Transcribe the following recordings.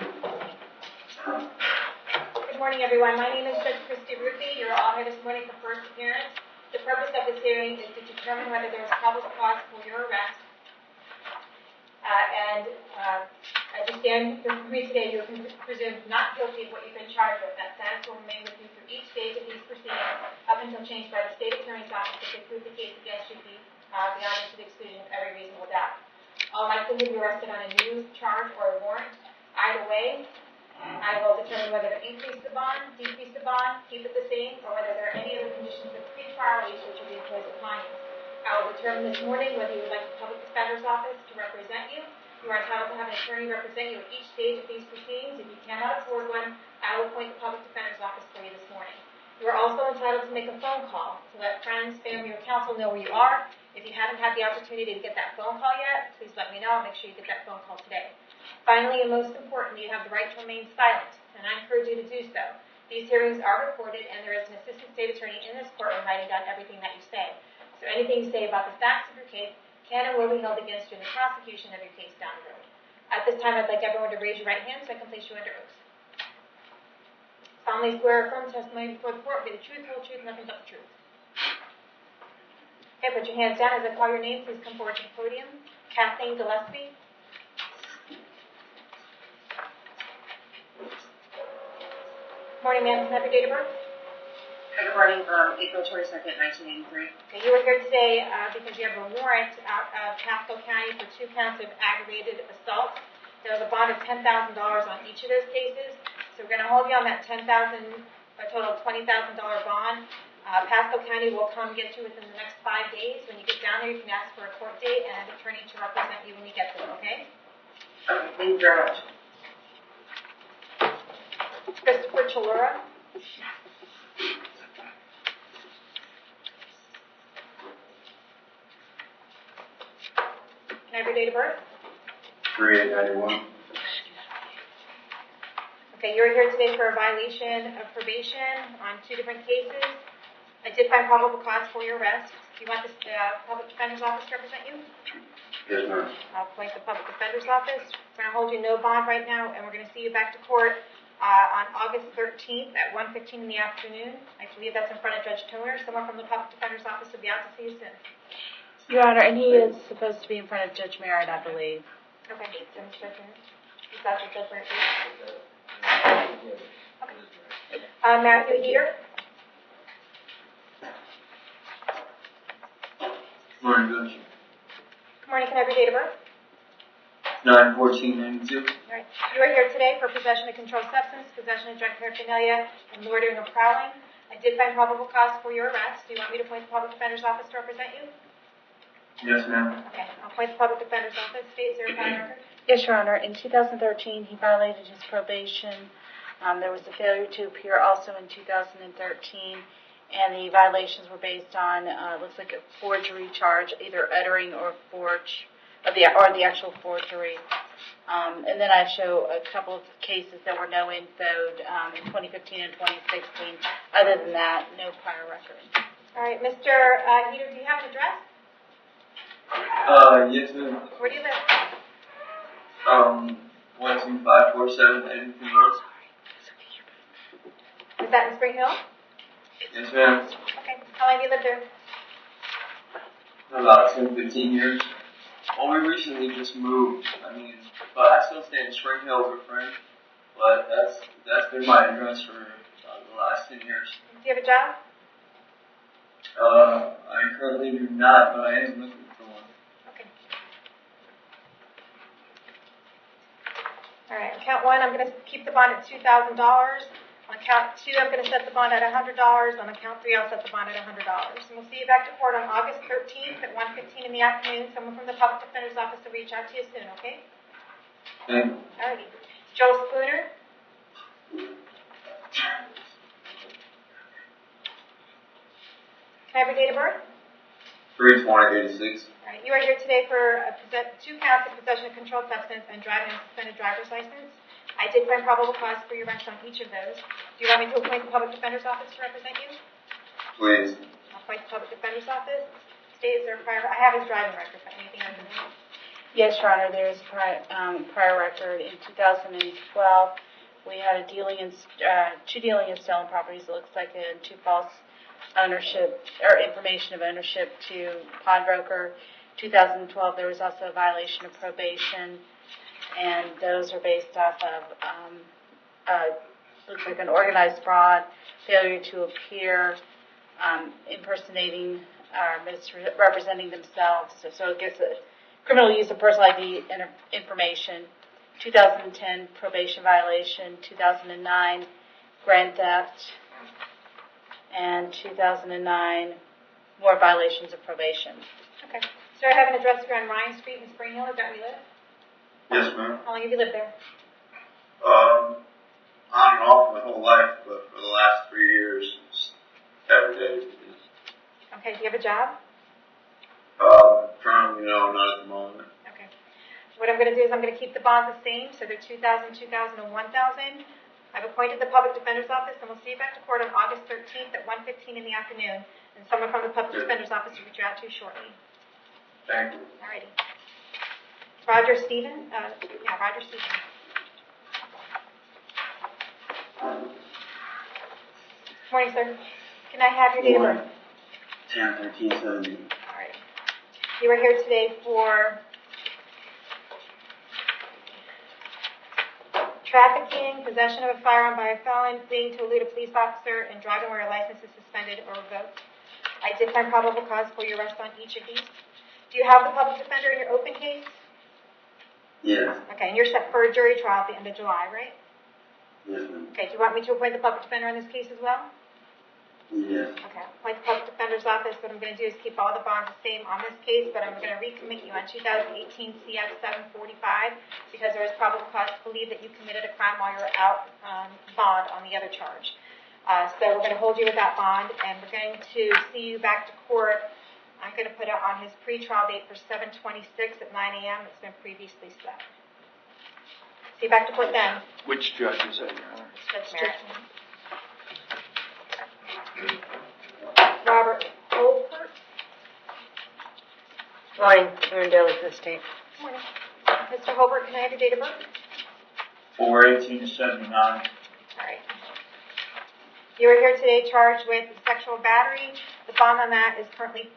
Good morning, everyone. My name is Judge Christy Ruppe. You're all here this morning for first appearance. The purpose of this hearing is to determine whether there is probable cause for your arrest. As you stand before me today, you are presumed not guilty of what you've been charged with. That status will remain with you through each stage of these proceedings up until changed by the state attorney's office if they prove the case against you beyond to the exclusion of every reasonable doubt. All likelihood you're arrested on a new charge or a warrant. Either way, I will determine whether to increase the bond, decrease the bond, keep it the same, or whether there are any other conditions of pre-trial release which will be imposed upon you. I will determine this morning whether you would like the public defender's office to represent you. You are entitled to have an attorney represent you at each stage of these proceedings. If you cannot afford one, I will appoint the public defender's office for you this morning. You are also entitled to make a phone call to let friends, family, or counsel know where you are. If you haven't had the opportunity to get that phone call yet, please let me know. I'll make sure you get that phone call today. Finally, and most importantly, you have the right to remain silent, and I encourage you to do so. These hearings are recorded, and there is an assistant state attorney in this courtroom writing down everything that you say. So anything you say about the facts of your case can and will be held against you in the prosecution of your case down the road. At this time, I'd like everyone to raise your right hand so I can place you under oath. Solemnly swear or affirm testimony before the court will be the truth, whole truth, nothing but the truth. Okay, put your hands down. As I call your name, please come forward to the podium. Kathleen Gillespie. Morning, ma'am. Can I have your date of birth? Good morning, April 22nd, 1983. Okay, you are here today because you have a warrant out of Pasco County for 2 counts of aggravated assault. There was a bond of $10,000 on each of those cases. So we're going to hold you on that a total of $20,000 bond. Pasco County will come get you within the next 5 days. When you get down there, you can ask for a court date and an attorney to represent you when you get there, okay? Okay, thank you very much. Christopher Chalura. Can I have your date of birth? 3/8/91. Okay, you're here today for a violation of probation on 2 different cases. I did find probable cause for your arrest. Do you want the public defender's office to represent you? Yes, ma'am. I'll appoint the public defender's office. We're going to hold you no bond right now, and we're going to see you back to court on August 13th at 1:15 in the afternoon. I believe that's in front of Judge Toner. Someone from the public defender's office will be out to see you soon. Your Honor, and he is supposed to be in front of Judge Merritt, I believe. Okay, so Mr. Judge Merritt. Is that your Judge Merritt? Okay. Matthew Heater. Morning, Judge. Good morning. Can I have your date of birth? 9/14/92. All right. You are here today for possession of controlled substance, possession of drug paraphernalia, and loitering or prowling. I did find probable cause for your arrest. Do you want me to appoint the public defender's office to represent you? Yes, ma'am. Okay. I'll appoint the public defender's office. State zero file record. Yes, Your Honor. In 2013, he violated his probation. There was a failure to appear also in 2013, and the violations were based on looks like a forgery charge, either uttering or the actual forgery. And then I show a couple of cases that were no infoed in 2015 and 2016. Other than that, no prior record. All right, Mr. Heater, do you have an address? Yes, ma'am. Where do you live? 12547 Eddington Road. Is that in Spring Hill? Yes, ma'am. Okay. How long have you lived there? About 10-15 years. Well, we recently just moved. But I still stay in Spring Hill with a friend. But that's been my address for the last 10 years. Do you have a job? I currently do not, but I am looking for one. Okay. All right. On count 1, I'm going to keep the bond at $2,000. On count 2, I'm going to set the bond at $100. On count 3, I'll set the bond at $100. And we'll see you back to court on August 13th at 1:15 in the afternoon. Someone from the public defender's office will reach out to you soon, okay? Thank you. All righty. Joe Spooner. Can I have your date of birth? 3/20/86. All right. You are here today for 2 counts of possession of controlled substance and driving a suspended driver's license. I did find probable cause for your arrest on each of those. Do you want me to appoint the public defender's office to represent you? Please. I'll appoint the public defender's office. State is there prior. I have his driving record, but anything other than that. Yes, Your Honor, there is prior record. In 2012, we had two dealing in stolen properties, it looks like, and two false ownership, or information of ownership to pawnbroker. 2012, there was also a violation of probation, and those are based off of, looks like an organized fraud, failure to appear, impersonating or misrepresenting themselves. So it gets a criminal use of personal ID information. 2010 probation violation. 2009 grand theft, and 2009 more violations of probation. Okay. So I have an address here on Ryan Street in Spring Hill. Is that where you live? Yes, ma'am. How long have you lived there? On and off my whole life, but for the last 3 years, it's every day. Okay. Do you have a job? Currently, no, not at the moment. Okay. What I'm going to do is I'm going to keep the bonds the same, so they're $2,000, $2,000, and $1,000. I've appointed the Public Defender's Office, and we'll see you back to court on August 13th at 1:15 in the afternoon. And someone from the Public Defender's Office will reach out to you shortly. Thank you. Alrighty. Roger Stephen? Roger Stephen. Morning, sir. Can I have your date of birth? 10/13/70. Alright. You are here today for trafficking, possession of a firearm by a felon, fleeing to elude a police officer, and driving where your license is suspended or revoked. I did find probable cause for your arrest on each of these. Do you have the public defender in your open case? Yes. Okay, and you're set for a jury trial at the end of July, right? Yes, ma'am. Okay, do you want me to appoint the public defender in this case as well? Yes. Okay, I'll appoint the public defender's office. What I'm going to do is keep all the bonds the same on this case, but I'm going to recommit you on 2018 CF 745 because there is probable cause to believe that you committed a crime while you were out bond on the other charge. So we're going to hold you with that bond, and we're going to see you back to court. I'm going to put it on his pretrial date for 7/26 at 9 a.m. It's been previously set. See you back to court then. Which judge is that, Your Honor? Judge Merritt. Robert Holbert. Morning, Hernando Estate. Morning. Mr. Holbert, can I have your date of birth? 4/18/79. All right. You are here today charged with sexual battery. The bond on that is currently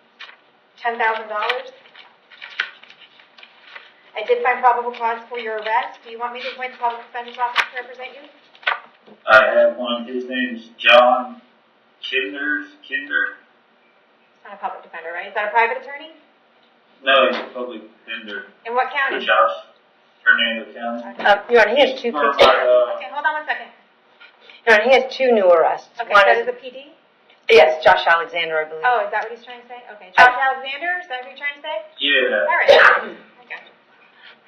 $10,000. I did find probable cause for your arrest. Do you want me to appoint the public defender's office to represent you? I have one. His name's John Kinder. It's not a public defender, right? Is that a private attorney? No, he's a public defender. In what For county? Josh, Hernando County. Your Honor, he has two For, cases. Okay, hold on one second. Your Honor, he has two new arrests. Okay, One that is, is a PD? yes, Josh Alexander, I believe. Oh, is that what he's trying to say? Okay. Josh Alexander, is that what you're trying to say? yeah. All right. Okay.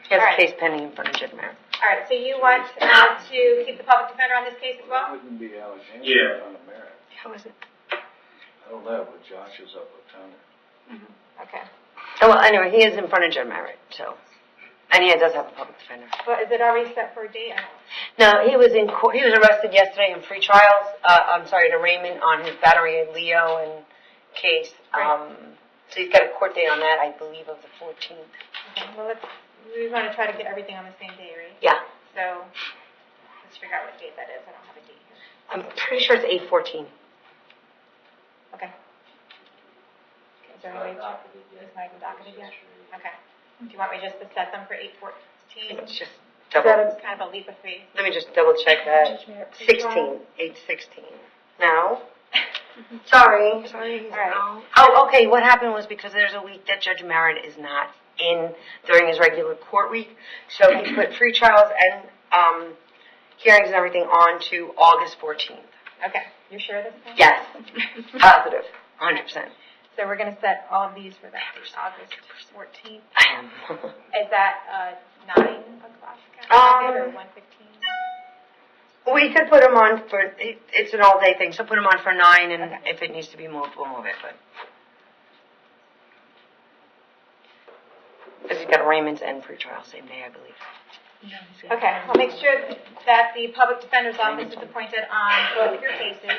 He has all a right. case pending in front of Judge Merritt. All right, so you want to keep the public defender on this case as well? Wouldn't be Alexander Yeah. on the merit. How is it? I don't know, but Josh is up with Tony. Okay. Oh, well, anyway, he is in front of Judge Merritt, so. And he does have a public defender. But is it already set for a date? I don't know. No, he was in court. He was arrested yesterday in free trials. At arraignment on his battery in Leo and case. Right. So he's got a court date on that, I believe, of the 14th. Okay, well, we want to try to get everything on the same day, right? Yeah, So, let's figure out what date that is. I don't have a date here. I'm pretty sure it's 8/14. Okay. Is there any way to, it's not even docketed yet? Okay. Do you want me just to set them for 8/14? It's just It's double. kind of a leap of faith. Let me just double check that. Judge Merritt, please. 16, 8/16. No. Sorry. He's All right. wrong. Oh, okay. What happened was because there's a week that Judge Merritt is not in during his regular court week, so he put free trials and hearings and everything on to August 14th. Okay. You're sure this time? Yes. Positive. 100%. So we're going to set all of these for that August 14th. I am. Is that 9 o'clock or 1:15? We could put him on for, it's an all-day thing, so put him on for 9, and Okay. if it needs to be moved, we'll move it, but. Because he's got arraignments and pre-trial same day, I believe. Okay, I'll make sure that the public defender's office is appointed on both of your cases.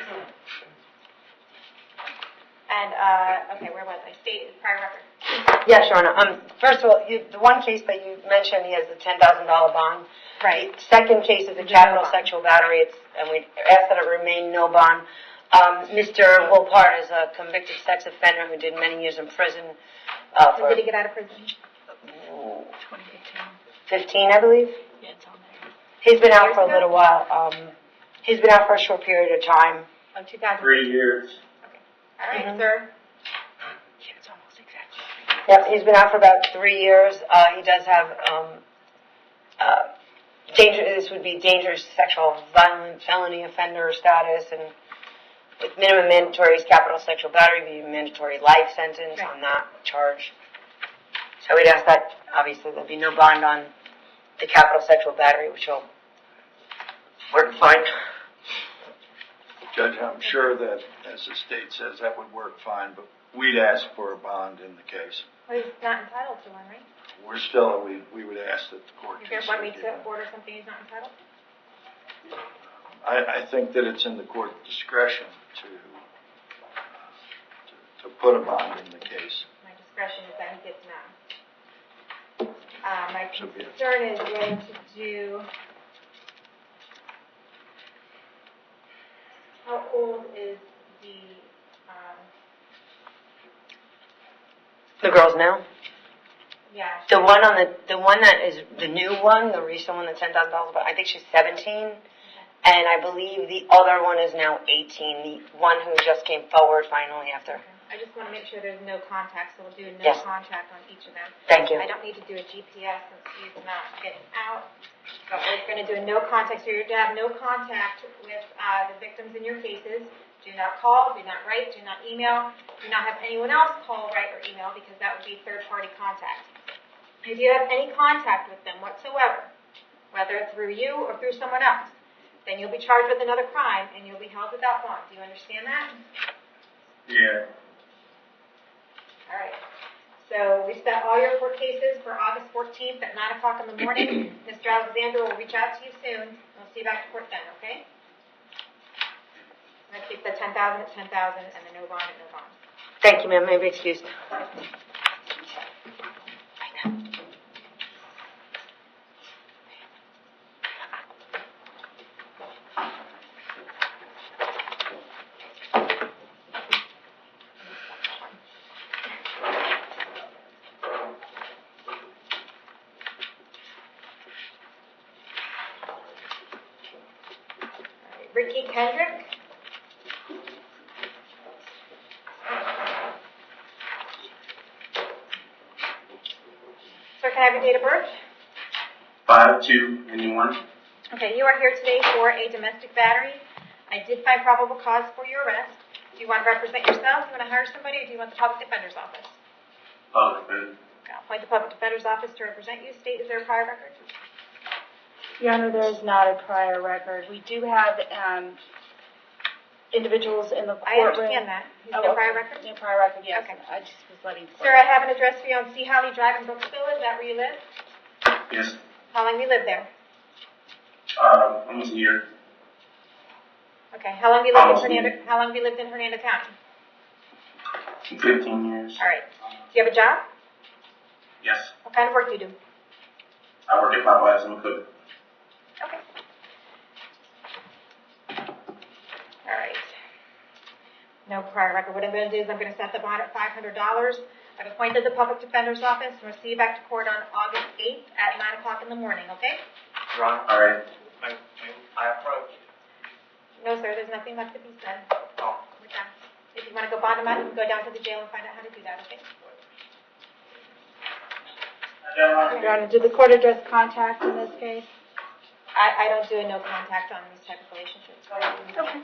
And, okay, where was I? State prior record. Yeah, Shauna. First of all, the one case that you mentioned, he has the $10,000 bond. Right. The second case is a There's capital no bond. sexual battery, and we ask that it remain no bond. Mr. Wolpart is a convicted sex offender who did many years in prison. When did he get out of prison? 2015. 15, I believe. Yeah, it's on there. He's been out Years for a ago? little while. He's been out for a short period of time. Oh, 2000. 3 years. All right, Mhm. sir. Yeah, it's almost exactly. Yep, he's been out for about 3 years. He does have this would be dangerous sexual violent felony offender status, and with minimum mandatory capital sexual battery, be a mandatory life sentence on that charge. So we'd ask that obviously there'll be no bond on the capital sexual battery, which will work fine. Judge, I'm sure that, as the state says, that would work fine, but we'd ask for a bond in the case. Well, he's not entitled to one, right? We're still, we would ask that the court You're going to want me consider to that. order something he's not entitled to? I think that it's in the court discretion to put a bond in the case. My discretion is that he gets none. My So be it. concern is going to do. How old is The girls now? yeah. The one that is the new one, the recent one, the $10,000, but I think she's 17. And I believe the other one is now 18, the one who just came forward finally after. I just want to make sure there's no contact, so we'll do no Yes. contact on each of them. Thank you. I don't need to do a GPS since he's not getting out. But we're going to do a no contact, so you're to have no contact with the victims in your cases. Do not call, do not write, do not email, do not have anyone else call, write, or email because that would be third-party contact. If you have any contact with them whatsoever, whether through you or through someone else, then you'll be charged with another crime and you'll be held without bond. Do you understand that? Yeah. All right. So we set all your court cases for August 14th at 9 o'clock in the morning. Mr. Alexander will reach out to you soon. We'll see you back to court then, okay? I'm going to keep the 10,000 at 10,000 and the no bond at no bond. Thank you, ma'am. May I be excused? Ricky Kendrick. Sir, can I have your date of birth? 5/2/91. Okay, you are here today for a domestic battery. I did find probable cause for your arrest. Do you want to represent yourself? Do you want to hire somebody, or do you want the public defender's office? Public defender. Okay, I'll appoint the public defender's office to represent you. State, is there a prior record? Your Honor, there is not a prior record. We do have individuals in the I courtroom. understand that. Is Oh, there a okay. prior record? No prior record, yes. Okay. I just was letting. Sir, I have an address for you on C. Holly Drive in Brooksville. Is that where you live? Yes. How long have you lived there? Almost a year. Okay. How long have you lived Almost in a year. Hernando? How long have you lived in Hernando County? 15 years. All right. Do you have a job? Yes. What kind of work do you do? I work at Popeyes. I'm a cook. Okay. All right. No prior record. What I'm going to do is I'm going to set the bond at $500. I've appointed the public defender's office, and we'll see you back to court on August 8th at 9 o'clock in the morning, okay? All right. I approach. No, sir, there's nothing left to be said. Oh. We're done. If you want to go bond him out, you can go down to the jail and find out how to do that, okay? Your Honor, did the court address contact in this case? I don't do a no contact on these type of relationships. Okay.